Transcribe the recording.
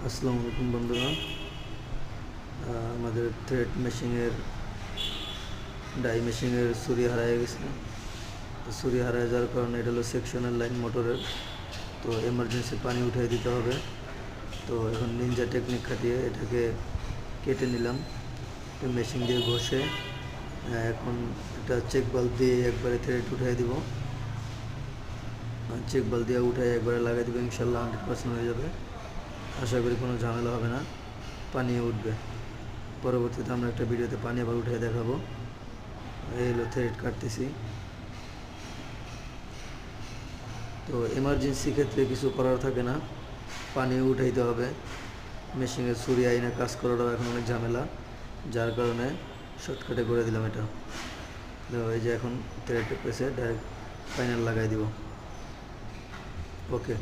আসসালামু আলাইকুম বন্ধুরা। আমাদের থ্রেড মেশিনের ডাই মেশিনের ছুরি হারিয়ে গেছে। তো ছুরি হারিয়ে যাওয়ার কারণে এটা হলো সেকশনাল লাইন মোটরের। তো এমার্জেন্সি পানি উঠিয়ে দিতে হবে। তো এখন নিনজা টেকনিক খাটিয়ে এটাকে কেটে নিলাম মেশিন দিয়ে ঘষে। এখন এটা চেক বাল্ব দিয়ে একবারে থ্রেড উঠিয়ে দিব। চেক বাল্ব দিয়ে উঠাই একবারে লাগাই দেবো, ইনশাল্লাহ 100% হয়ে যাবে। আশা করি কোনো ঝামেলা হবে না, পানি উঠবে। পরবর্তীতে আমরা একটা ভিডিওতে পানি আবার উঠে দেখাবো। এই হলো থ্রেড কাটতেছি। তো এমার্জেন্সি ক্ষেত্রে কিছু করার থাকে না, পানি উঠাইতে হবে। মেশিনের ছুরি আইনে কাজ করাটাও এখন অনেক ঝামেলা, যার কারণে শর্টকাটে করে দিলাম এটা। এই যে এখন থ্রেড পেছে ডাইরেক্ট ফাইনাল লাগাই দিব। ওকে।